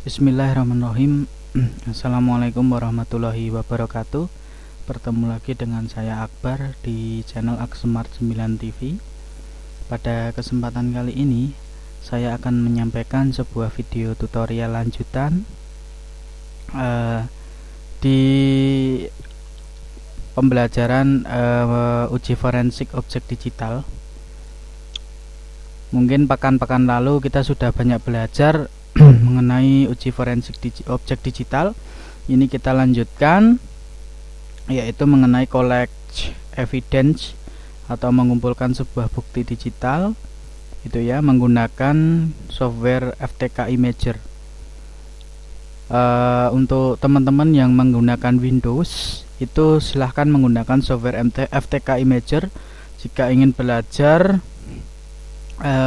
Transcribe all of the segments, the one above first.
Bismillahirrahmanirrahim. Assalamualaikum warahmatullahi wabarakatuh. Bertemu lagi dengan saya Akbar di channel Aksmart 9 TV. Pada kesempatan kali ini saya akan menyampaikan sebuah video tutorial lanjutan di pembelajaran uji forensik objek digital. Mungkin pekan-pekan lalu kita sudah banyak belajar mengenai uji forensik objek digital. Ini kita lanjutkan, yaitu mengenai collect evidence atau mengumpulkan sebuah bukti digital, itu ya, menggunakan software FTK Imager. Untuk teman-teman yang menggunakan Windows, itu silahkan menggunakan software FTK Imager jika ingin belajar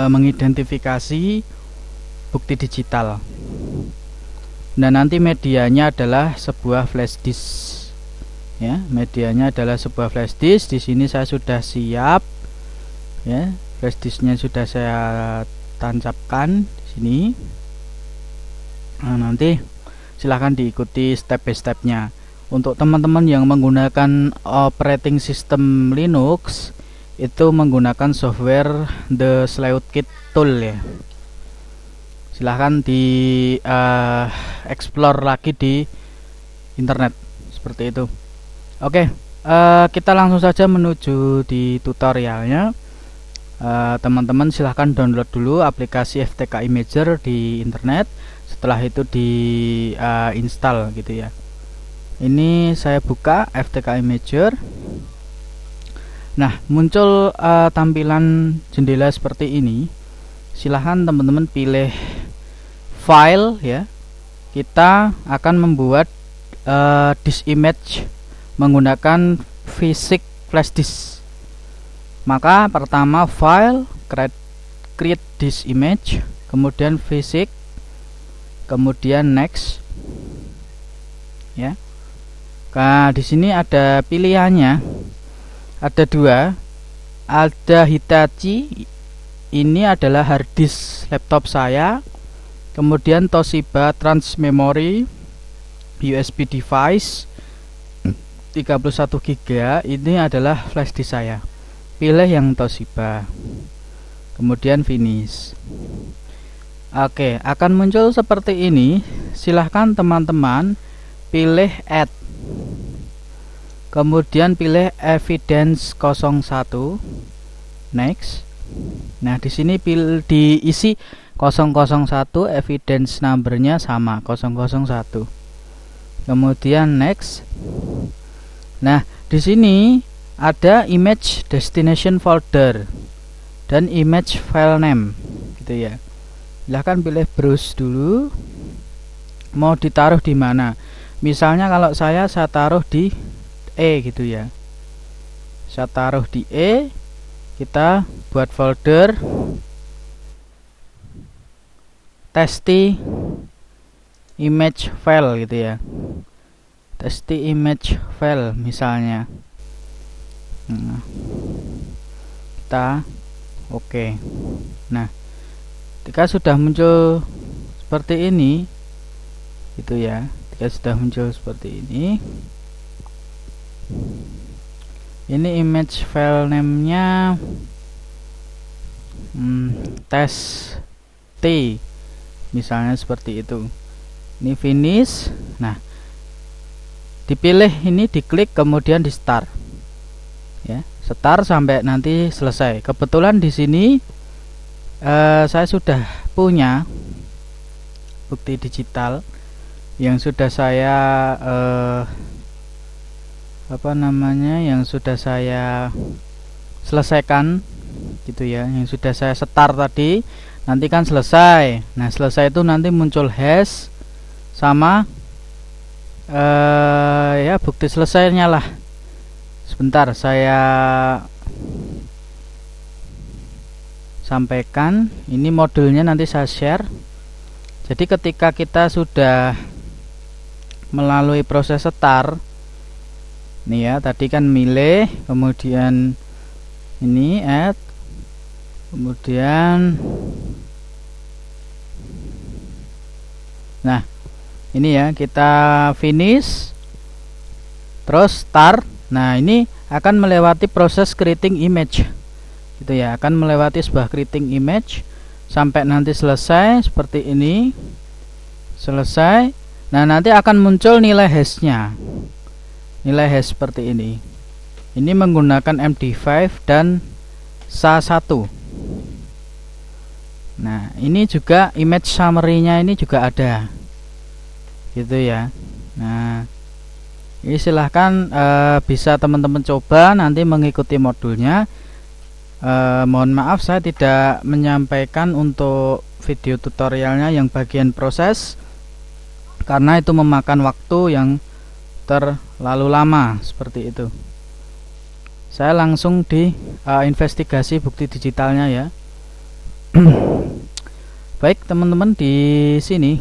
mengidentifikasi bukti digital. Nah, nanti medianya adalah sebuah flash disk. Ya, medianya adalah sebuah flash disk. Di sini saya sudah siap. Ya, flash disknya sudah saya tancapkan di sini. Nah, nanti silahkan diikuti step by stepnya. Untuk teman-teman yang menggunakan operating system Linux, itu menggunakan software The Sleuthkit Tool ya. Silahkan di explore lagi di internet seperti itu. Oke, kita langsung saja menuju di tutorialnya. Teman-teman silahkan download dulu aplikasi FTK Imager di internet. Setelah itu di install gitu ya. Ini saya buka FTK Imager. Nah, muncul tampilan jendela seperti ini. Silahkan teman-teman pilih file ya. Kita akan membuat disk image menggunakan physics flash disk. Maka pertama file, create disk image, kemudian physics, kemudian next ya. Nah, di sini ada pilihannya, ada dua, ada Hitachi, ini adalah hard disk laptop saya. Kemudian Toshiba Transmemory USB device 31 GB, ini adalah flash disk saya. Pilih yang Toshiba. Kemudian finish. Oke, akan muncul seperti ini. Silahkan teman-teman pilih add. Kemudian pilih evidence 01. Next. Nah, di sini diisi 001, evidence numbernya sama 001. Kemudian next. Nah, di sini ada image destination folder dan image file name gitu ya. Silahkan pilih browse dulu. Mau ditaruh di mana? Misalnya kalau saya taruh di E gitu ya. Saya taruh di E. Kita buat folder testi image file gitu ya. Testi image file misalnya. Nah, kita oke. Nah, ketika sudah muncul seperti ini gitu ya. Ketika sudah muncul seperti ini, image file name-nya test T misalnya seperti itu. Ini finish. Nah, dipilih ini, diklik, kemudian di start ya, start sampai nanti selesai. Kebetulan di sini saya sudah punya bukti digital yang sudah saya yang sudah saya selesaikan gitu ya, yang sudah saya start tadi. Nanti kan selesai. Nah, selesai itu nanti muncul hash sama ya bukti selesainya lah. Sebentar saya sampaikan. Ini modulnya nanti saya share. Jadi ketika kita sudah melalui proses start nih ya, tadi kan milih, kemudian ini add, kemudian Nah, ini ya, kita finish terus start. Nah, ini akan melewati proses creating image gitu ya, akan melewati sebuah creating image sampai nanti selesai seperti ini. Selesai. Nah, nanti akan muncul nilai hashnya, nilai hash seperti ini. Ini menggunakan MD5 dan SHA-1. Nah, ini juga image summary-nya ini juga ada gitu ya. Nah, ini silahkan bisa teman-teman coba nanti mengikuti modulnya. Mohon maaf saya tidak menyampaikan untuk video tutorialnya yang bagian proses, karena itu memakan waktu yang terlalu lama seperti itu. Saya langsung di investigasi bukti digitalnya ya. Baik teman-teman, di sini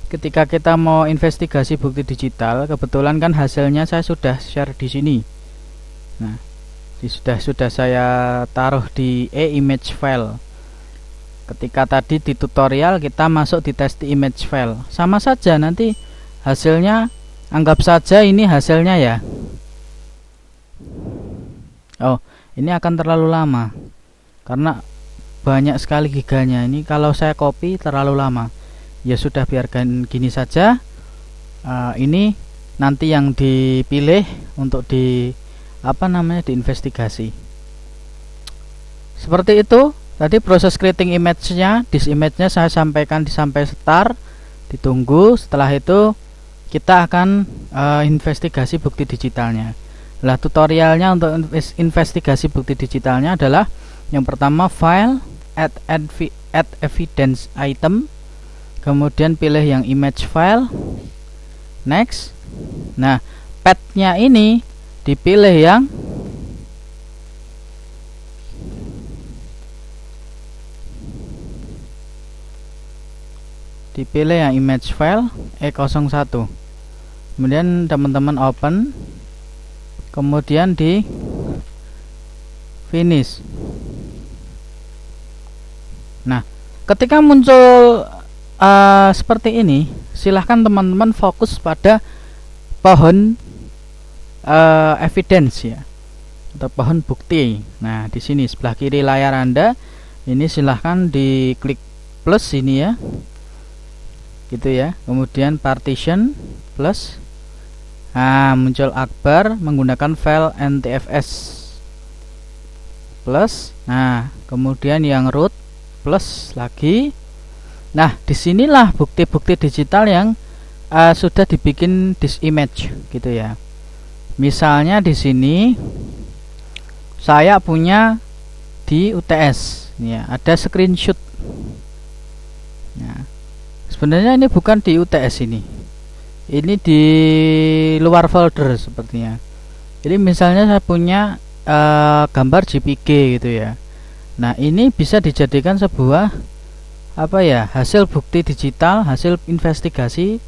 ketika kita mau investigasi bukti digital, kebetulan kan hasilnya saya sudah share di sini. Nah, sudah saya taruh di image file. Ketika tadi di tutorial kita masuk di test image file, sama saja nanti hasilnya, anggap saja ini hasilnya ya. Oh, ini akan terlalu lama karena banyak sekali giganya. Ini kalau saya copy terlalu lama. Ya sudah, biarkan gini saja. Ini nanti yang dipilih untuk diinvestigasi. Seperti itu. Tadi proses creating image-nya, this image-nya saya sampaikan sampai start, ditunggu. Setelah itu kita akan investigasi bukti digitalnya. Nah, tutorialnya untuk investigasi bukti digitalnya adalah yang pertama file, add evidence item, kemudian pilih yang image file, next. Nah, path-nya ini dipilih yang image file E01. Kemudian teman-teman open, kemudian di finish. Nah, ketika muncul seperti ini, silahkan teman-teman fokus pada pohon evidence ya, atau pohon bukti. Nah, di sini sebelah kiri layar Anda, ini silahkan diklik plus ini ya, gitu ya. Kemudian partition plus. Nah, muncul Akbar menggunakan file NTFS plus. Nah, kemudian yang root plus lagi. Nah, disinilah bukti-bukti digital yang sudah dibikin this image gitu ya. Misalnya di sini saya punya di UTS ya, ada screenshot. Nah, sebenarnya ini bukan di UTS ini di luar folder sepertinya. Jadi misalnya saya punya gambar JPG gitu ya. Nah, ini bisa dijadikan sebuah hasil bukti digital, hasil investigasi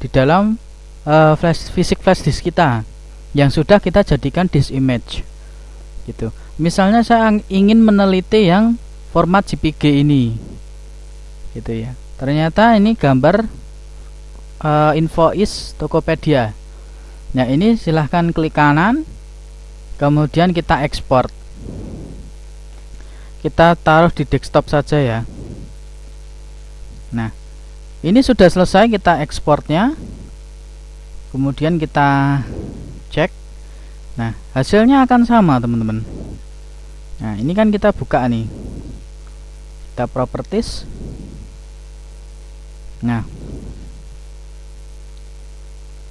di dalam fisik flash disk kita yang sudah kita jadikan disk image gitu. Misalnya saya ingin meneliti yang format JPG ini gitu ya. Ternyata ini gambar invoice Tokopedia. Nah, ini silahkan klik kanan, kemudian kita ekspor. Kita taruh di desktop saja ya. Nah, ini sudah selesai kita ekspornya. Kemudian kita cek. Nah, hasilnya akan sama teman-teman. Nah, ini kan kita buka nih, kita properties. Nah,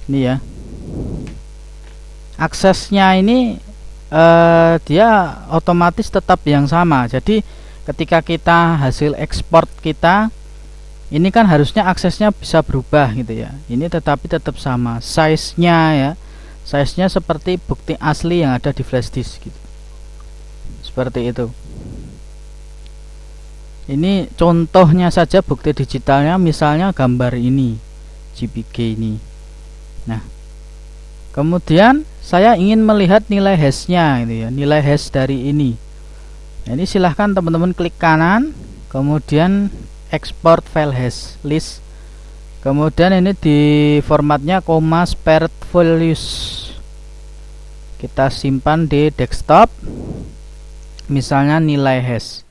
ini ya, aksesnya ini dia otomatis tetap yang sama. Jadi ketika kita hasil ekspor kita ini kan harusnya aksesnya bisa berubah gitu ya. Ini tetapi tetap sama size-nya ya. Size-nya seperti bukti asli yang ada di flash disk gitu. Seperti itu. Ini contohnya saja bukti digitalnya, misalnya gambar ini, JPG ini. Nah, kemudian saya ingin melihat nilai hash-nya gitu ya, nilai hash dari ini. Nah, ini silahkan teman-teman klik kanan, kemudian export file hash list. Kemudian ini di formatnya comma spared values, kita simpan di desktop, misalnya nilai hash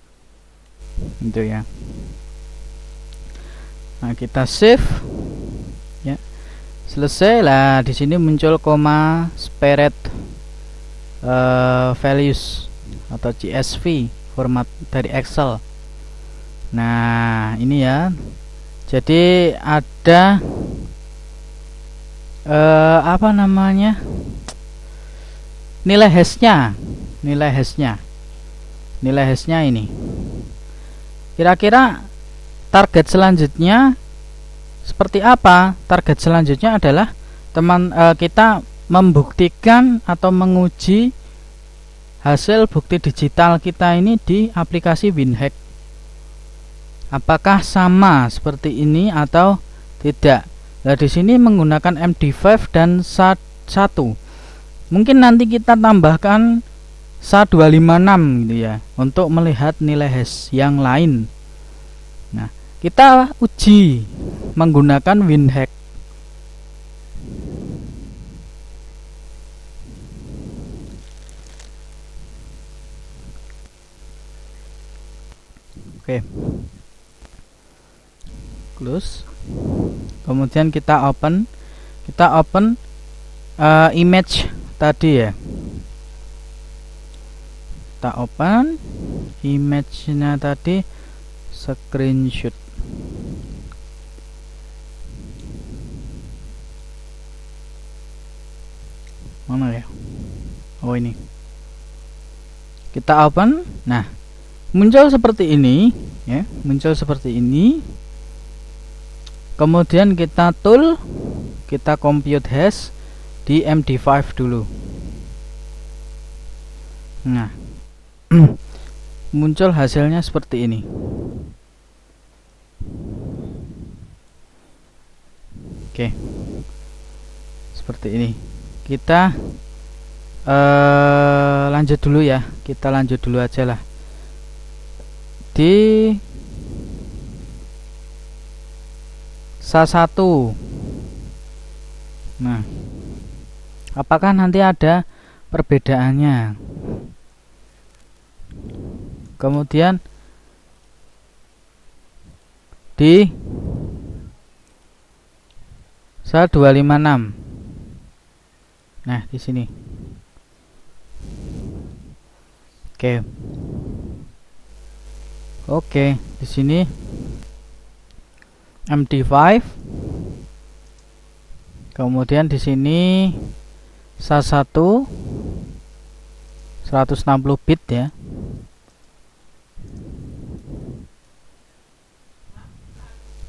gitu ya. Nah, kita save ya. Selesai lah, di sini muncul comma spared values atau CSV, format dari Excel. Nah, ini ya. Jadi ada apa namanya? Nilai hashnya ini. Kira-kira target selanjutnya seperti apa? Target selanjutnya adalah kita membuktikan atau menguji hasil bukti digital kita ini di aplikasi WinHack. Apakah sama seperti ini atau tidak? Nah, di sini menggunakan MD5 dan SHA-1. Mungkin nanti kita tambahkan SHA-256 gitu ya, untuk melihat nilai hash yang lain. Nah, kita uji menggunakan WinHack. Oke. Close. Kemudian kita open image tadi ya. Kita open image-nya tadi, screenshot. Mana ya? Oh, ini. Kita open. Nah, muncul seperti ini ya, Kemudian kita kita compute hash di MD5 dulu. Nah, muncul hasilnya seperti ini. Oke, seperti ini. Kita lanjut dulu ya, aja lah. Di SHA-1. Nah, apakah nanti ada perbedaannya? Kemudian di SHA-256. Nah, di sini. Oke, di sini MD5. Kemudian di sini SHA-1 160 bit ya.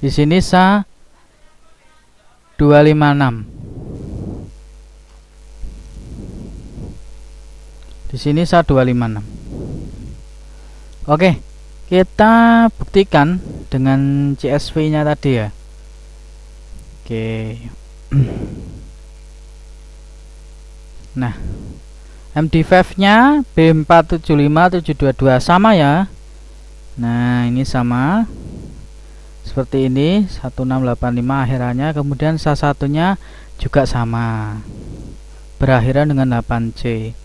Di sini SHA-256. Di sini SHA-256. Oke, kita buktikan dengan CSV-nya tadi ya. Oke. Nah, MD5-nya B475722 sama ya. Nah, ini sama. Seperti ini 1685 akhirannya, kemudian SHA-1-nya juga sama. Berakhiran dengan 8C.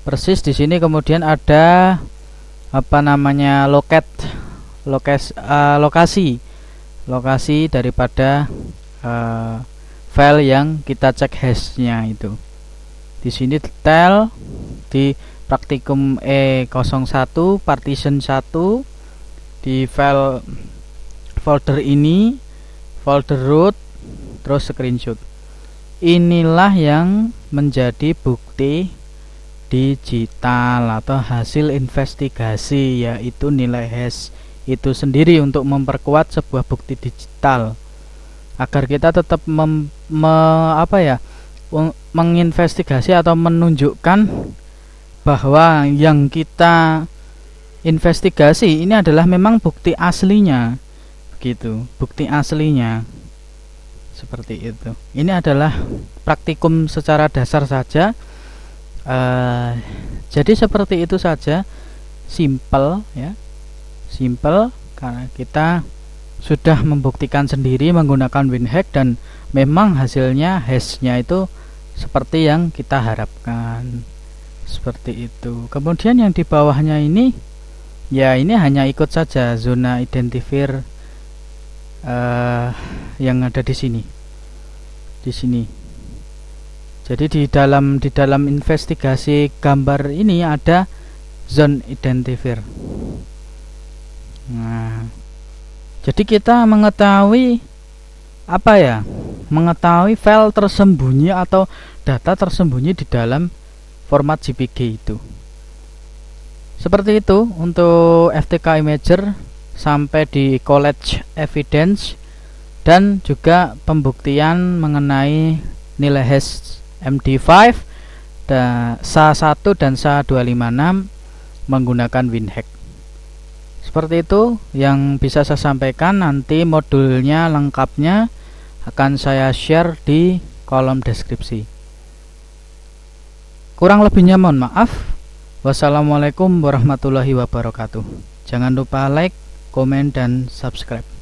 Persis di sini kemudian ada apa namanya lokasi daripada file yang kita cek hashnya itu. Di sini detail di praktikum E01 partition 1 di file folder ini, folder root, terus screenshot. Inilah yang menjadi bukti digital atau hasil investigasi, yaitu nilai hash itu sendiri untuk memperkuat sebuah bukti digital agar kita tetap menginvestigasi atau menunjukkan bahwa yang kita investigasi ini adalah memang bukti aslinya, begitu, bukti aslinya seperti itu. Ini adalah praktikum secara dasar saja. Jadi seperti itu saja, simple ya, simple karena kita sudah membuktikan sendiri menggunakan WinHack dan memang hasilnya hashnya itu seperti yang kita harapkan. Seperti itu. Kemudian yang di bawahnya ini, ya ini hanya ikut saja zona identifier yang ada di sini. Di sini. Jadi di dalam investigasi gambar ini ada zone identifier. Nah, jadi kita mengetahui apa ya? Mengetahui file tersembunyi atau data tersembunyi di dalam format JPG itu. Seperti itu untuk FTK Imager sampai di college evidence dan juga pembuktian mengenai nilai hash MD5 dan SHA-1 dan SHA-256 menggunakan WinHack. Seperti itu yang bisa saya sampaikan. Nanti modulnya lengkapnya akan saya share di kolom deskripsi. Kurang lebihnya mohon maaf. Wassalamualaikum warahmatullahi wabarakatuh. Jangan lupa like, komen, dan subscribe.